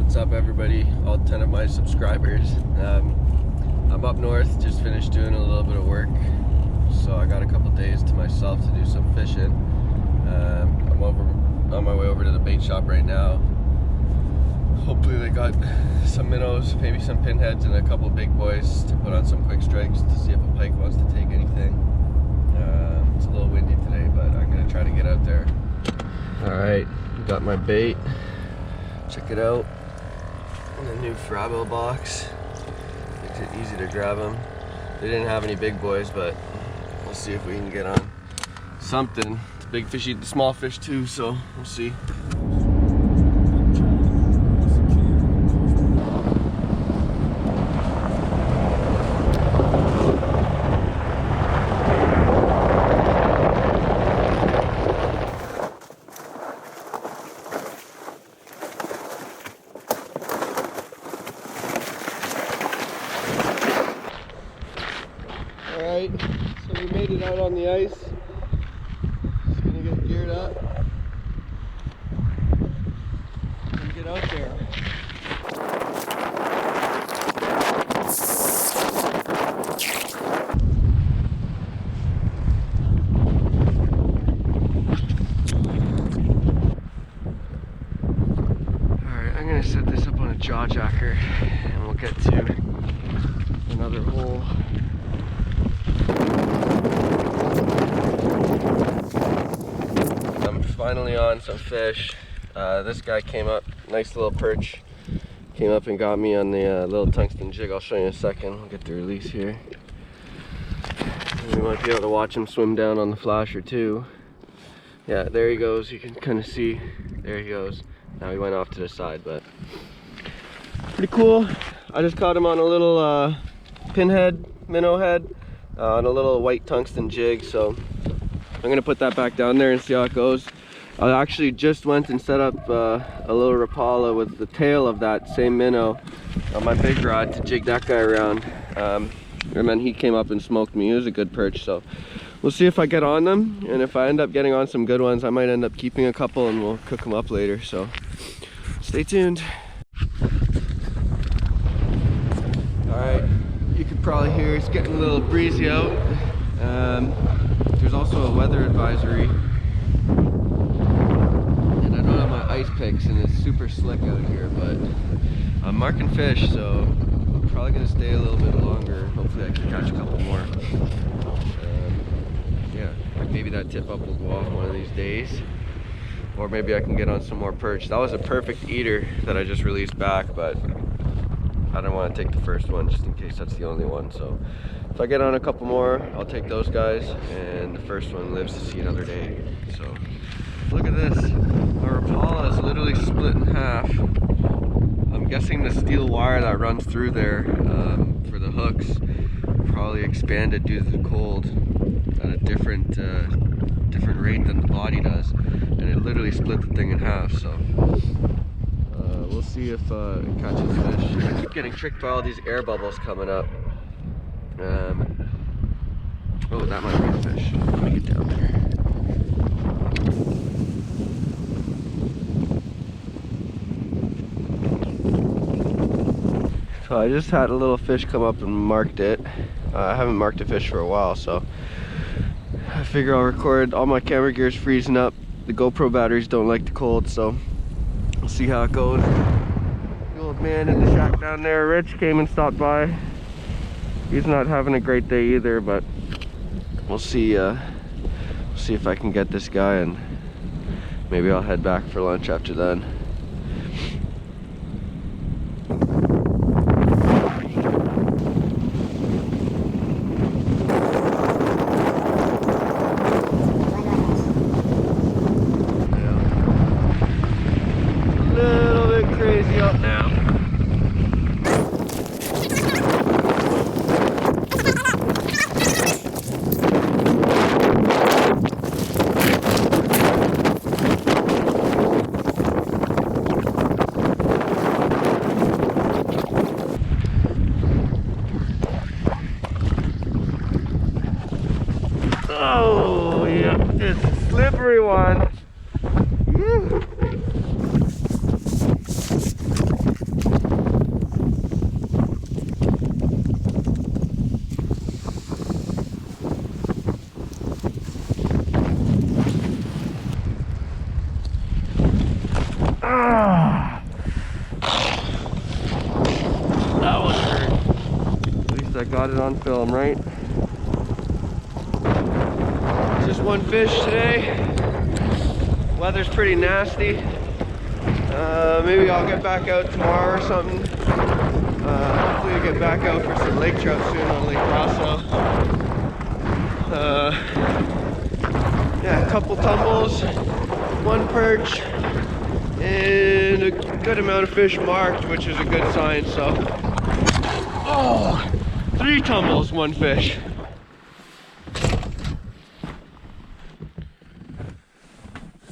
What's up, everybody, all 10 of my subscribers. I'm up north, just finished doing a little bit of work, so I got a couple days to myself to do some fishing. I'm on my way over to the bait shop right now. Hopefully they got some minnows, maybe some pinheads, and a couple big boys to put on some quick strikes to see if a pike wants to take anything. It's a little windy today, but I'm gonna try to get out there. Alright, got my bait. Check it out. The new Frabo box. Makes it easy to grab them. They didn't have any big boys, but we'll see if we can get on something. It's a big fish eat the small fish too, so we'll see. Alright, so we made it out on the ice. Just gonna get geared up and get out there. Alright, I'm gonna set this up on a jaw jacker and we'll get to another hole. I'm finally on some fish. This guy came up, nice little perch, came up and got me on the little tungsten jig. I'll show you in a second. I'll get the release here. And we might be able to watch him swim down on the flasher too. Yeah, there he goes. You can kind of see, there he goes. Now he went off to the side, but pretty cool. I just caught him on a little pinhead, minnow head, on a little white tungsten jig, so I'm gonna put that back down there and see how it goes. I actually just went and set up a little Rapala with the tail of that same minnow on my big rod to jig that guy around. And then he came up and smoked me. He was a good perch, so we'll see if I get on them, and if I end up getting on some good ones, I might end up keeping a couple and we'll cook them up later, so stay tuned. Alright, you could probably hear it's getting a little breezy out. There's also a weather advisory, and I don't have my ice picks and it's super slick out here, but I'm marking fish, so I'm probably going to stay a little bit longer. Hopefully I can catch a couple more. Yeah, maybe that tip up will go off one of these days, or maybe I can get on some more perch. That was a perfect eater that I just released back, but I don't want to take the first one just in case that's the only one. So if I get on a couple more, I'll take those guys, and the first one lives to see another day. So look at this. Our Rapala is literally split in half. I'm guessing the steel wire that runs through there for the hooks probably expanded due to the cold at a different rate than the body does, and it literally split the thing in half. So we'll see if it catches fish. I keep getting tricked by all these air bubbles coming up. Oh, that might be a fish. Let me get down there. So I just had a little fish come up and marked it. I haven't marked a fish for a while, so I figure I'll record. All my camera gear's freezing up. The GoPro batteries don't like the cold, so we'll see how it goes. The old man in the shack down there, Rich, came and stopped by. He's not having a great day either, but we'll see if I can get this guy, and maybe I'll head back for lunch after then. Crazy up now. Ah! That one hurt. At least I got it on film, right? Just one fish today. Weather's pretty nasty. Maybe I'll get back out tomorrow or something. Hopefully I'll get back out for some lake trout soon on Lake Rosso. Yeah, a couple tumbles, one perch, and a good amount of fish marked, which is a good sign. So, oh, 3 tumbles, 1 fish.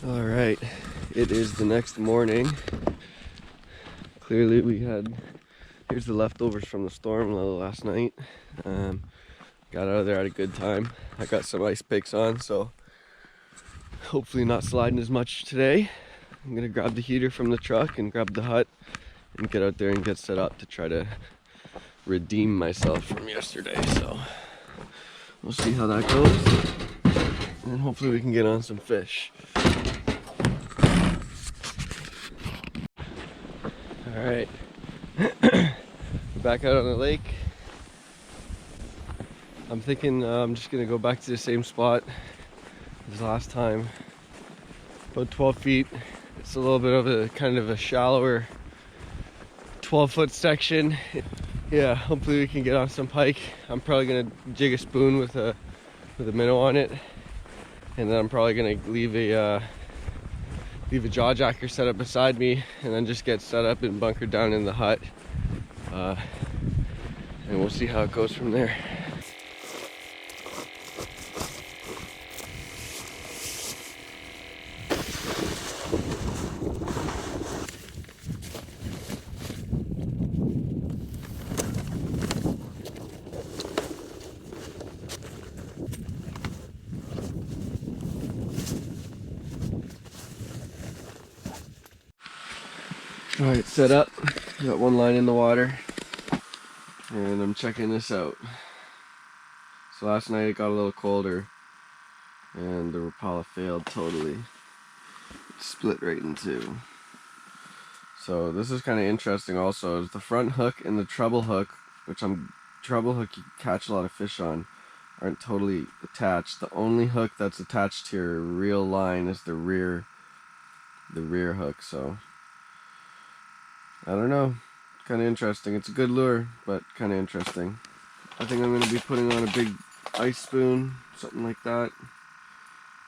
All right, it is the next morning. Clearly here's the leftovers from the storm last night. Got out of there at a good time. I got some ice picks on, so hopefully not sliding as much today. I'm gonna grab the heater from the truck and grab the hut and get out there and get set up to try to redeem myself from yesterday. So we'll see how that goes, and hopefully we can get on some fish. All right, back out on the lake. I'm thinking I'm just gonna go back to the same spot as last time, about 12 feet. It's a little bit of a kind of a shallower 12-foot section. Yeah, hopefully we can get on some pike. I'm probably gonna jig a spoon with a minnow on it, and then I'm probably gonna leave a jaw jacker set up beside me, and then just get set up and bunker down in the hut, and we'll see how it goes from there. All right, set up. Got one line in the water, and I'm checking this out. So last night it got a little colder, and the Rapala failed totally. It split right in 2. So this is kind of interesting. Also, is the front hook and the treble hook, which treble hook you catch a lot of fish on, aren't totally attached. The only hook that's attached to your reel line is the rear hook. So I don't know, kind of interesting. It's a good lure, but kind of interesting. I think I'm going to be putting on a big ice spoon, something like that.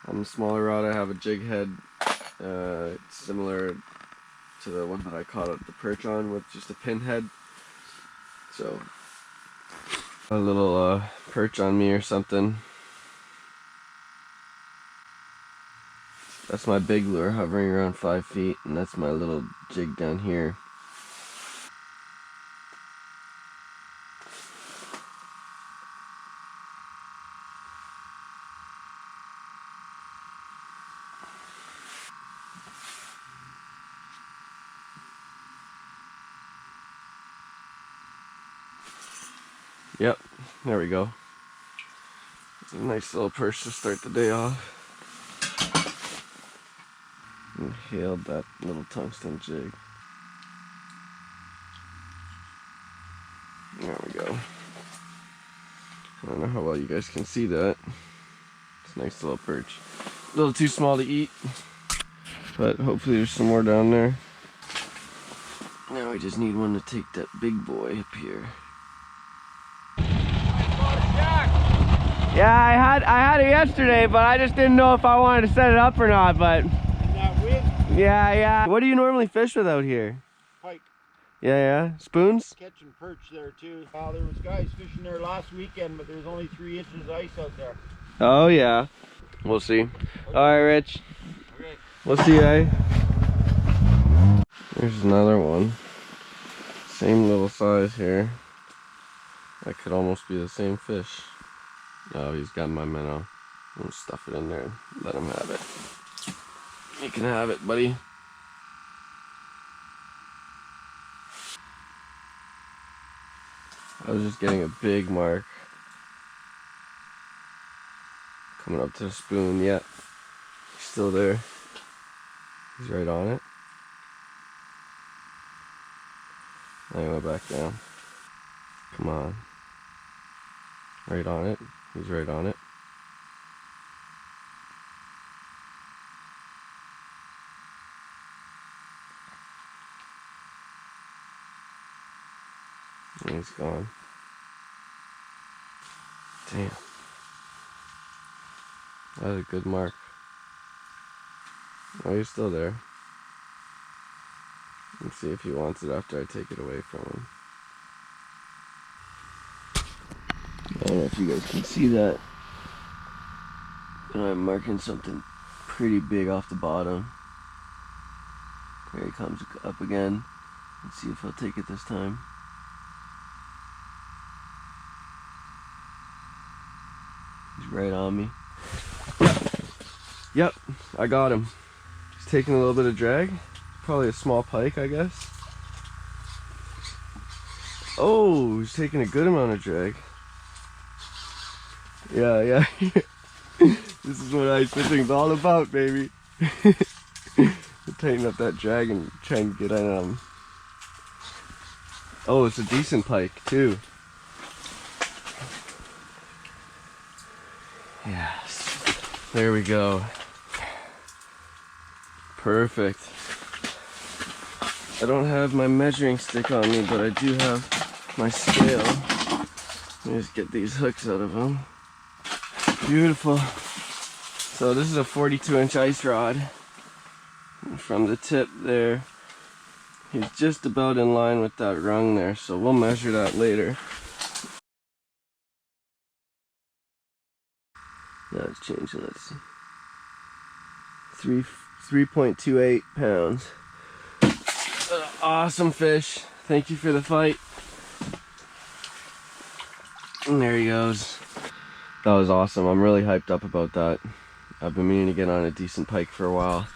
On the smaller rod I have a jig head. It's similar to the one that I caught the perch on, with just a pin head. So a little perch on me or something. That's my big lure, hovering around 5 feet, and that's my little jig down here. Yep, there we go. It's a nice little perch to start the day off. Inhaled that little tungsten jig. There we go. I don't know how well you guys can see that. It's a nice little perch. A little too small to eat, but hopefully there's some more down there. Now we just need one to take that big boy up here. Yeah, I had it yesterday, but I just didn't know if I wanted to set it up or not. But yeah. What do you normally fish with out here? Pike. Yeah. Spoons? Catching perch there too. There was guys fishing there last weekend, but there was only 3 inches of ice out there. Oh yeah. We'll see. Okay. All right, Rich. Okay. We'll see, eh? There's another one. Same little size here. That could almost be the same fish. Oh, he's got my minnow. I'll stuff it in there and let him have it. You can have it, buddy. I was just getting a big mark. Coming up to the spoon, yeah. He's still there. He's right on it. Then he went back down. Come on. Right on it. He's right on it. And he's gone. Damn. That was a good mark. Oh, he's still there. Let's see if he wants it after I take it away from him. I don't know if you guys can see that. But I'm marking something pretty big off the bottom. Here he comes up again. Let's see if he'll take it this time. He's right on me. Yep, I got him. He's taking a little bit of drag. Probably a small pike, I guess. Oh, he's taking a good amount of drag. Yeah. This is what ice fishing's all about, baby. Tighten up that drag and try and get on him. Oh, it's a decent pike, too. Yes. There we go. Perfect. I don't have my measuring stick on me, but I do have my scale. Let me just get these hooks out of them. Beautiful. So this is a 42-inch ice rod. And from the tip there, he's just about in line with that rung there, so we'll measure that later. Now it's changing, let's see. 3.28 pounds. Awesome fish. Thank you for the fight. And there he goes. That was awesome. I'm really hyped up about that. I've been meaning to get on a decent pike for a while.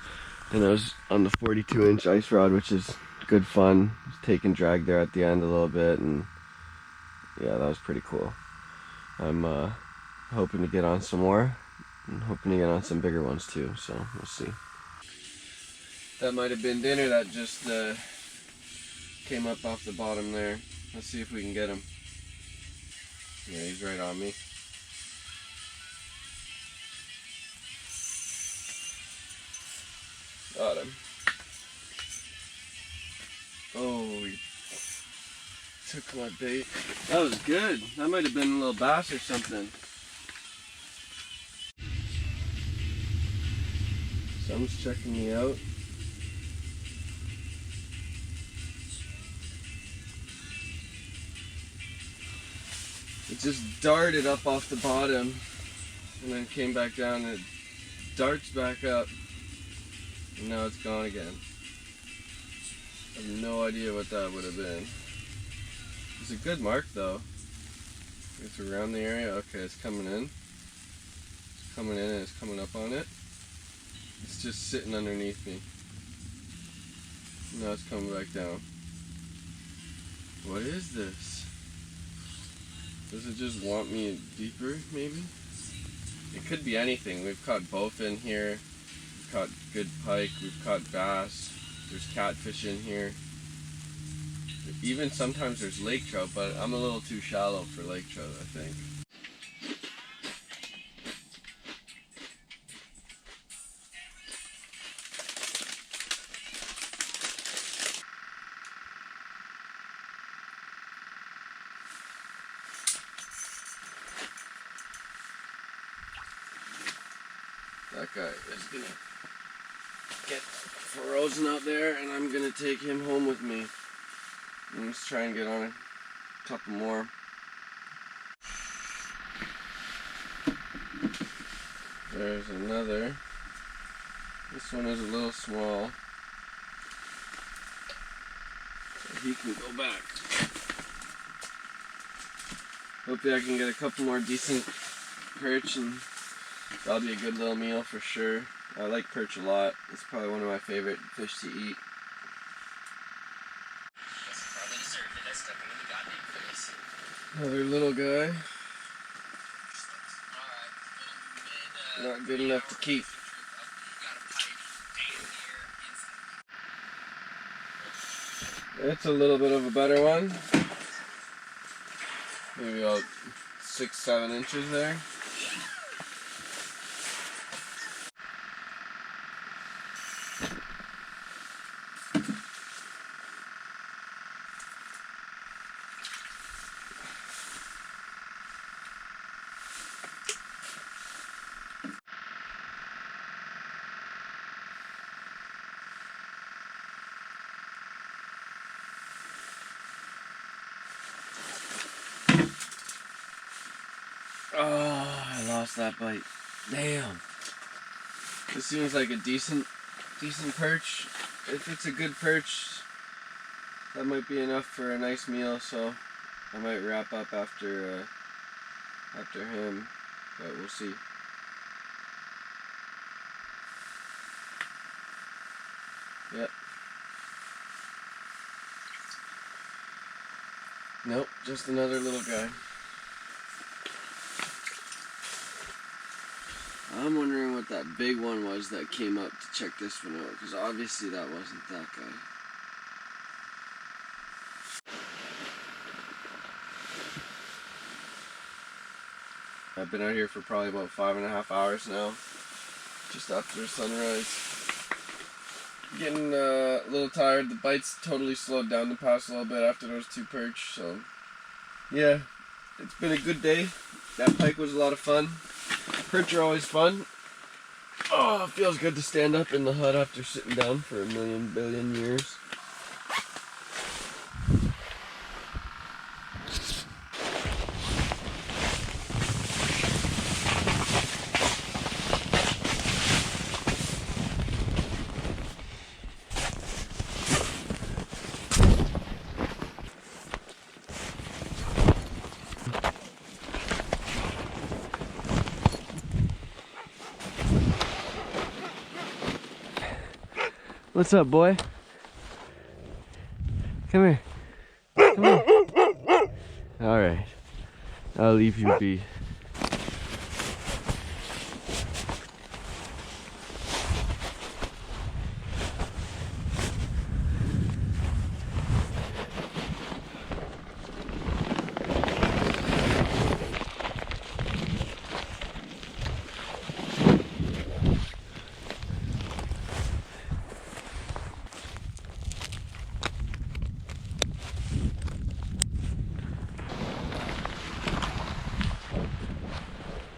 And I was on the 42-inch ice rod, which is good fun. Just taking drag there at the end a little bit, and yeah, that was pretty cool. I'm hoping to get on some more. I'm hoping to get on some bigger ones too, so we'll see. That might have been dinner that just came up off the bottom there. Let's see if we can get him. Yeah, he's right on me. Got him. Oh, he took my bait. That was good. That might have been a little bass or something. Someone's checking me out. It just darted up off the bottom and then came back down, and it darts back up, and now it's gone again. I have no idea what that would have been. It's a good mark though. It's around the area. Okay, it's coming in. It's coming in and it's coming up on it. It's just sitting underneath me. Now it's coming back down. What is this? Does it just want me deeper, maybe? It could be anything. We've caught both in here. We've caught good pike. We've caught bass. There's catfish in here. Even sometimes there's lake trout, but I'm a little too shallow for lake trout, I think. That guy is gonna get frozen out there, and I'm gonna take him home with me. Let's try and get on a couple more. There's another. This one is a little small, so he can go back. Hopefully I can get a couple more decent perch, and that'll be a good little meal for sure. I like perch a lot. It's probably one of my favorite fish to eat. Another little guy. Not good enough to keep. It's a little bit of a better one. Maybe about 6-7 inches there. Oh, I lost that bite. Damn. This seems like a decent perch. If it's a good perch, that might be enough for a nice meal. So I might wrap up after him, but we'll see. Yep. Nope, just another little guy. I'm wondering what that big one was that came up to check this one out, because obviously that wasn't that guy. I've been out here for probably about 5.5 hours now, just after sunrise. Getting a little tired. The bites totally slowed down the past little bit after those 2 perch, so yeah, it's been a good day. That pike was a lot of fun. Perch are always fun. Oh, it feels good to stand up in the hut after sitting down for a billion years. What's up, boy? Come here. Come here. All right. I'll leave you be.